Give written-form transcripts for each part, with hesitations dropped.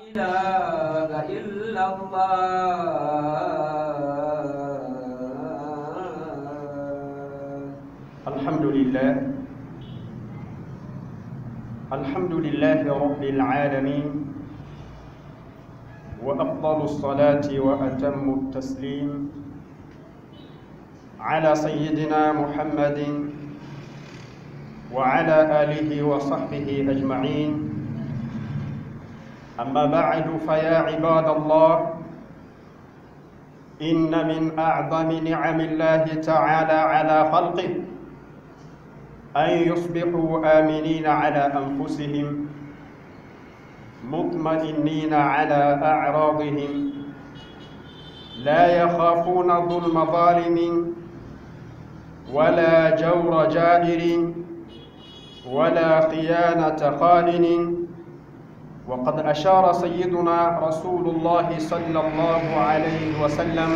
إله إلا الله. الحمد لله رب العالمين، وأفضل الصلاة وأتم التسليم على سيدنا محمد وعلى آله وصحبه أجمعين. أما بعد، فيا عباد الله، إن من أعظم نعم الله تعالى على خلقه أن يصبحوا آمنين على أنفسهم مطمئنين على أعراضهم، لا يخافون ظلم ظالم ولا جور جائر ولا خيانة خائن. وقد أشار سيدنا رسول الله صلى الله عليه وسلم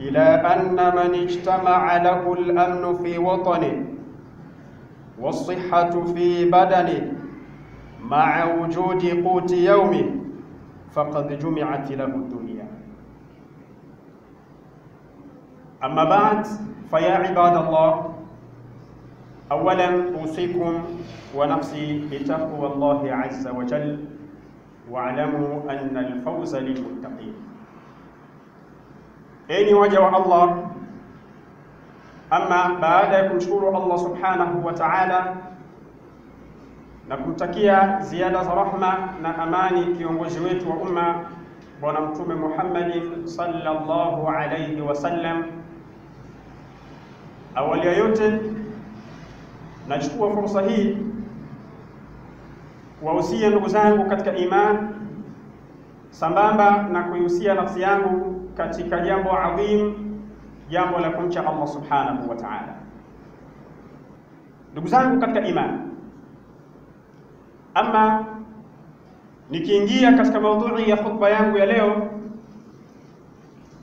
إلى أن من اجتمع له الأمن في وطنه والصحة في بدنه مع وجود قوت يومه فقد جمعت له الدنيا. أما بعد، فيا عباد الله، أولا أوصيكم ونفسي بتقوى الله عز وجل، واعلموا أن الفوز للمتقين. أيني وجه الله، ama baada ya kumshukuru Allah subhanahu wa ta'ala na kumtakia ziada za rahma na amani kiongozi wetu wa umma bwana mtume Muhammadin sallallahu alayhi wasallam, awali ya yote nachukua fursa hii kuwahusia ndugu zangu katika imani sambamba na kuihusia nafsi yangu katika jambo adhim, jambo la kumcha Allah subhanahu wa ta'ala. Ndugu zangu katika imani, ama nikiingia katika maudhui ya khutba yangu ya leo,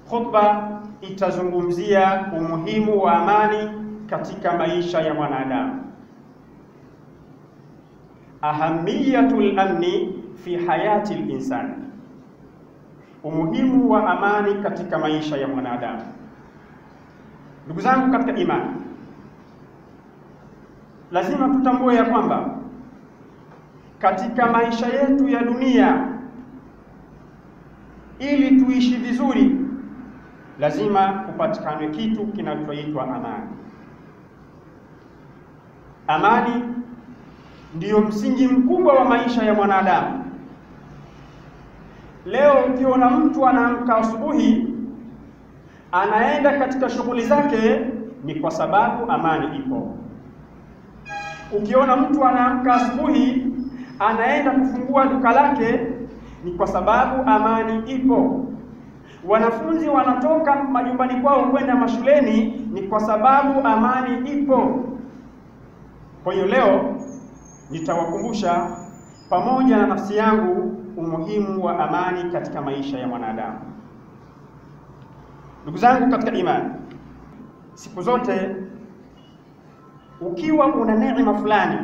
khutba itazungumzia umuhimu wa amani katika maisha ya mwanadamu, ahamiyatul amni fi hayati al-insan, umuhimu wa amani katika maisha ya mwanadamu. Ndugu zangu katika imani, lazima tutambue ya kwamba katika maisha yetu ya dunia, ili tuishi vizuri, lazima kupatikane kitu kinachoitwa amani. Amani ndiyo msingi mkubwa wa maisha ya mwanadamu. Leo ukiona mtu anaamka asubuhi anaenda katika shughuli zake, ni kwa sababu amani ipo. Ukiona mtu anaamka asubuhi anaenda kufungua duka lake, ni kwa sababu amani ipo. Wanafunzi wanatoka majumbani kwao kwenda mashuleni, ni kwa sababu amani ipo. Kwa hiyo leo nitawakumbusha pamoja na nafsi yangu umuhimu wa amani katika maisha ya mwanadamu. Ndugu zangu katika imani, siku zote ukiwa una neema fulani,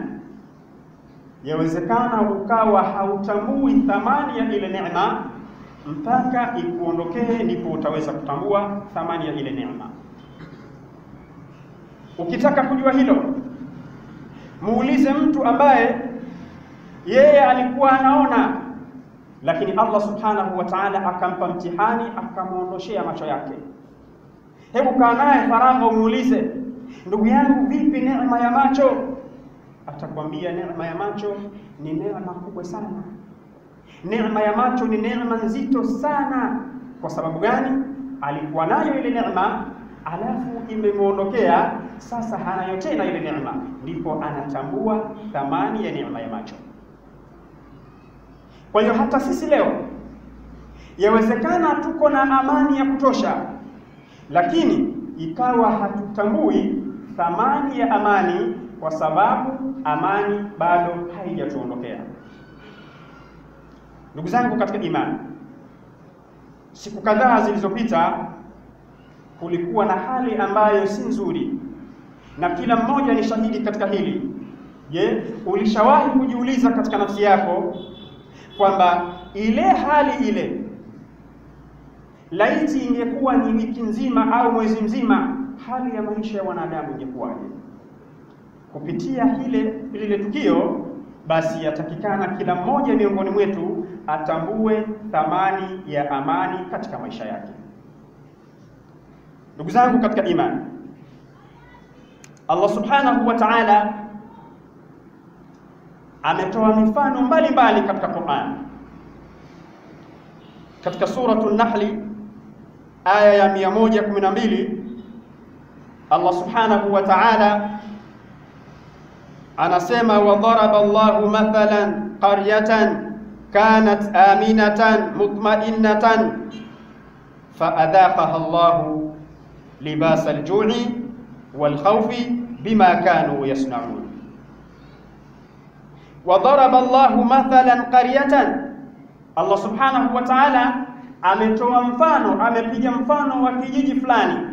yawezekana ukawa hautambui thamani ya ile neema mpaka ikuondokee, ndipo utaweza kutambua thamani ya ile neema. Ukitaka kujua hilo, muulize mtu ambaye yeye alikuwa anaona, lakini Allah subhanahu wa ta'ala akampa mtihani, akamuondoshea macho yake. Hebu kaa naye faragha, umuulize, ndugu yangu, vipi neema ya macho? Atakwambia neema ya macho ni neema kubwa sana. Neema ya macho ni neema nzito sana. Kwa sababu gani? Alikuwa nayo ile neema, alafu imemuondokea, sasa hanayo tena ile neema, ndipo anatambua thamani ya neema ya macho. Kwa hiyo hata sisi leo yawezekana tuko na amani ya kutosha, lakini ikawa hatutambui thamani ya amani, kwa sababu amani bado haijatuondokea. Ndugu zangu katika imani, siku kadhaa zilizopita kulikuwa na hali ambayo si nzuri, na kila mmoja ni shahidi katika hili. Je, ulishawahi kujiuliza katika nafsi yako kwamba ile hali ile laiti ingekuwa ni wiki nzima au mwezi mzima, hali ya maisha ya wanadamu ingekuwaje? Kupitia lile tukio, basi yatakikana kila mmoja miongoni mwetu atambue thamani ya amani katika maisha yake. Ndugu zangu katika imani, Allah subhanahu wa ta'ala ametoa mifano mbalimbali katika Qur'an. Katika suratul Nahl aya ya 112, Allah subhanahu wa ta'ala anasema, wa daraba Allahu mathalan qaryatan kanat aminatan mutma'innatan faadhaqaha Allahu libasa al-ju'i wal khawfi bima kanu yasna'un. Wa daraba Allahu mathalan qaryatan, Allah subhanahu wa ta'ala ametoa mfano, amepiga mfano wa kijiji fulani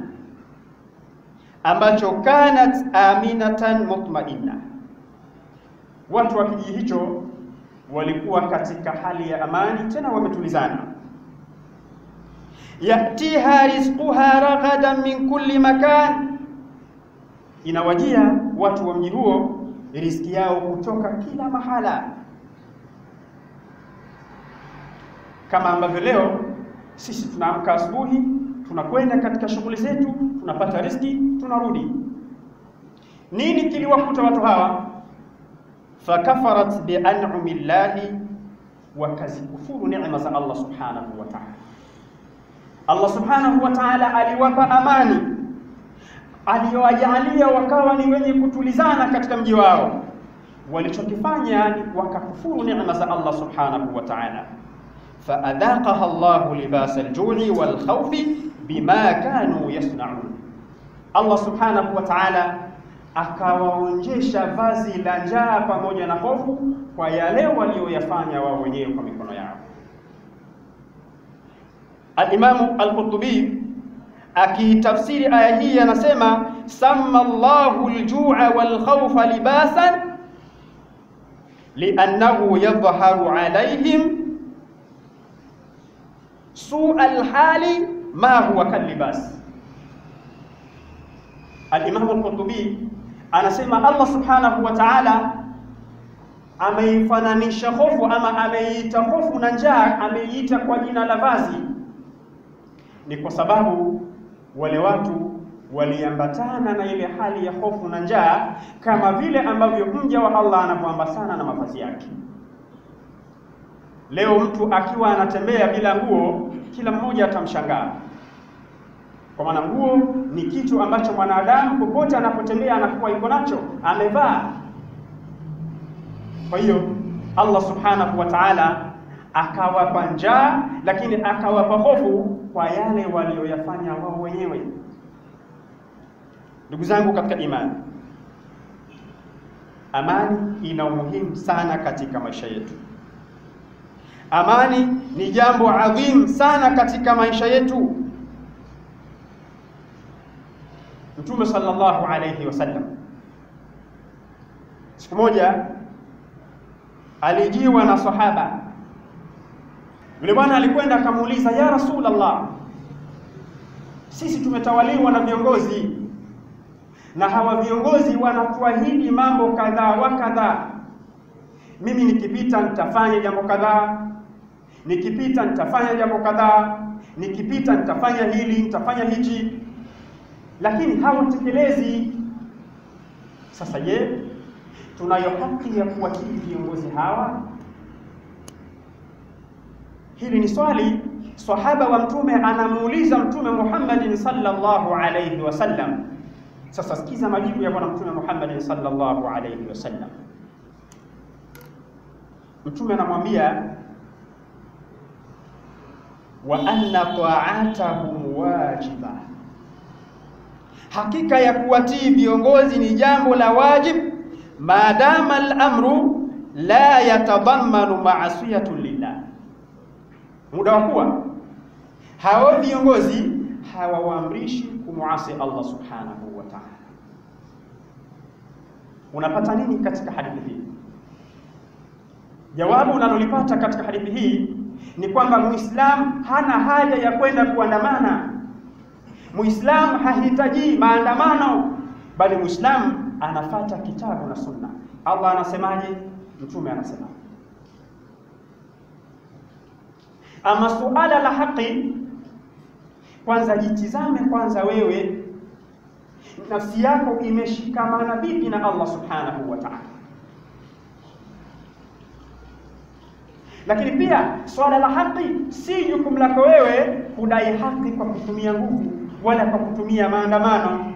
ambacho kanat aminatan mutma'inna, watu wa kijiji hicho walikuwa katika hali ya amani, tena wametulizana. Yatiha rizquha raghadan min kulli makan, inawajia watu wa mji huo riziki yao kutoka kila mahala. Kama ambavyo leo sisi tunaamka asubuhi, tunakwenda katika shughuli zetu, tunapata riziki, tunarudi. Nini kiliwakuta watu hawa? Fakafarat bi an'ami llahi, wakazikufuru neema za Allah subhanahu wa ta'ala. Allah subhanahu wa ta'ala aliwapa amani, aliyowajalia wakawa ni wenye kutulizana katika mji wao. Walichokifanya ni wakakufuru neema za Allah subhanahu wa ta'ala. Faadhaqaha Allahu libasa al-ju'i wal khawfi bima kanu yasna'un, Allah subhanahu wa ta'ala akawaonjesha vazi la njaa pamoja na hofu kwa yale walioyafanya wao wenyewe kwa mikono yao. Al-Imam Al-Qurtubi akitafsiri aya hii anasema, samma Allahu al-ju'a wal khawfa libasan li'annahu yadhharu alayhim su'al hali ma huwa kalibas. Al-Imam Al-Qurtubi anasema Allah subhanahu wa ta'ala ameifananisha hofu, ama ameiita hofu na njaa, ameiita kwa jina la vazi. Ni kwa sababu wale watu waliambatana na ile hali ya hofu na njaa, kama vile ambavyo mja wa Allah anapoambatana na mavazi yake. Leo mtu akiwa anatembea bila nguo, kila mmoja atamshangaa, kwa maana nguo ni kitu ambacho mwanadamu popote anapotembea anakuwa yuko nacho, amevaa. Kwa hiyo Allah subhanahu wa ta'ala akawapa njaa, lakini akawapa hofu kwa yale walioyafanya wao wenyewe. Ndugu zangu katika imani, amani ina umuhimu sana katika maisha yetu. Amani ni jambo adhim sana katika maisha yetu. Mtume sallallahu alayhi wasallam siku moja alijiwa na sahaba. Yule bwana alikwenda akamuuliza, ya Rasulullah, sisi tumetawaliwa na viongozi, na hawa viongozi wanatuahidi mambo kadhaa wa kadhaa. Mimi nikipita nitafanya jambo kadhaa, nikipita nitafanya jambo kadhaa, nikipita nitafanya hili, nitafanya hichi, lakini hawatekelezi. Sasa je, tunayo haki ya kuwatii viongozi hawa? Hili ni swali sahaba wa mtume anamuuliza Mtume Muhammad sallallahu alayhi wasallam. Sasa sikiza majibu ya bwana Mtume Muhammad sallallahu alayhi wasallam. Mtume anamwambia, wa anna ta'atahum wajiba, hakika ya kuwatii viongozi ni jambo la wajib, maadama al-amru la yatadammanu ma'asiyatu lillah, muda wa kuwa hao viongozi hawaamrishi kumuasi Allah subhanahu wa ta'ala. Unapata nini katika hadithi hii? Jawabu unalolipata katika hadithi hii ni kwamba Muislamu hana haja ya kwenda kuandamana. Muislamu hahitaji maandamano, bali Muislamu anafuata kitabu na sunna. Allah anasemaje? Mtume anasema. Ama suala la haki, kwanza jitizame kwanza wewe nafsi yako imeshikamana vipi na Allah subhanahu wa ta'ala. Lakini pia swala la haki si jukumu lako wewe kudai haki kwa kutumia nguvu wala kwa kutumia maandamano,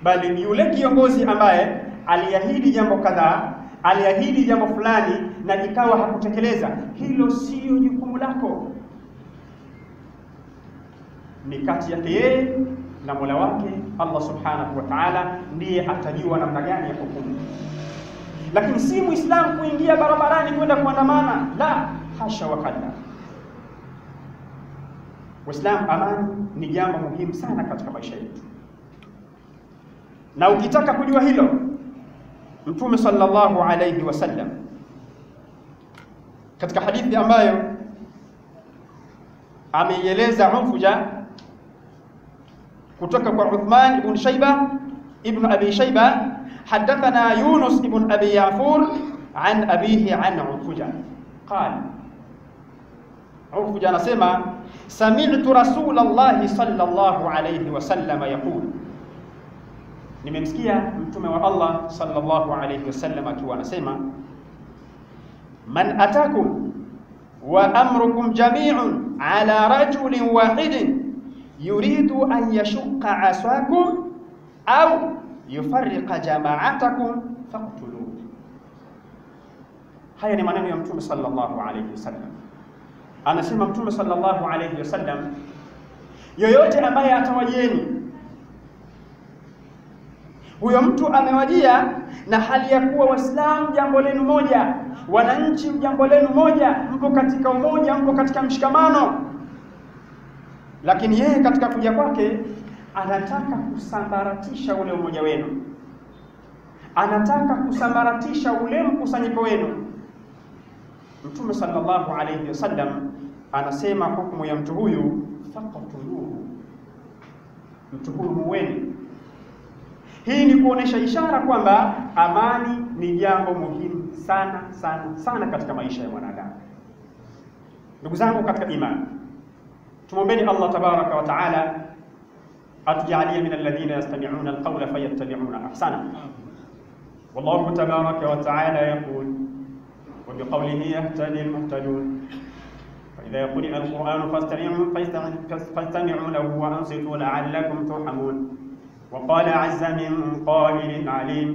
bali ni yule kiongozi ambaye aliahidi jambo kadhaa, aliahidi jambo fulani na ikawa hakutekeleza, hilo sio jukumu lako. Ni kati yake yeye na Mola wake Allah subhanahu wa ta'ala, ndiye atajua namna gani ya hukumu. Lakini si Muislamu kuingia barabarani kwenda kuandamana, la hasha wa kalla. Waislamu, amani ni jambo muhimu sana katika maisha yetu, na ukitaka kujua hilo, Mtume sallallahu alayhi wasallam katika hadithi ambayo ameieleza Ufuja kutoka kwa Uthman ibn Shayba ibn Abi Shayba, حدثنا يونس ابن أبي يعفور عن أبيه عن عفجة قال عفجة نسمع سمعت رسول الله صلى الله عليه وسلم يقول nimemsikia mtume wa Allah sallallahu alayhi wasallam akiwa anasema man atakum wa amrukum jami'un ala rajulin wahidin yuridu an yashqa asakum au yufarriqa jama'atakum faqtuluhu. Haya ni maneno ya mtume sallallahu alayhi wasallam. Anasema mtume sallallahu alayhi wasallam, yoyote ambaye atawajieni, huyo mtu amewajia na hali ya kuwa Waislamu jambo lenu moja, wananchi jambo lenu moja, mpo katika umoja, mpo katika mshikamano, lakini yeye katika kuja kwake anataka kusambaratisha ule umoja wenu, anataka kusambaratisha ule mkusanyiko wenu. Mtume sallallahu alayhi wasallam anasema hukumu ya mtu huyu, faqtuluhu, mtu huyu muweni. Hii ni kuonesha ishara kwamba amani ni jambo muhimu sana sana sana katika maisha ya mwanadamu. Ndugu zangu katika imani, tumuombeni Allah tabaraka wa taala atujalie min alladhina yastami'una alqawla fayattabi'una ahsana. Wallahu tabaraka wa taala yaqul wa biqawlihi yahtadi almuhtadun fa idha quri'a alquran fastami'u lahu wa ansitu la'allakum turhamun. وقال عز من قائل عليم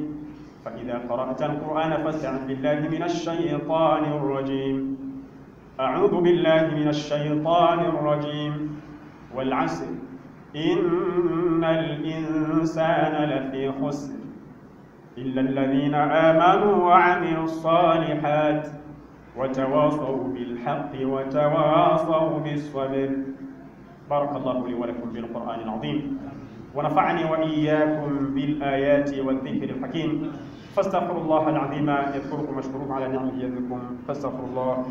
فإذا قرأت القرآن فاستعذ بالله من الشيطان الرجيم. أعوذ بالله من الشيطان الرجيم. والعصر إن الإنسان لفي خسر إلا الذين آمنوا وعملوا الصالحات وتواصوا بالحق وتواصوا بالصبر. بارك الله لي ولكم بالقرآن العظيم ونفعني وإياكم بالآيات والذكر الحكيم. فاستغفروا الله العظيم يذكركم واشكروه على نعمه يذكركم. فاستغفروا الله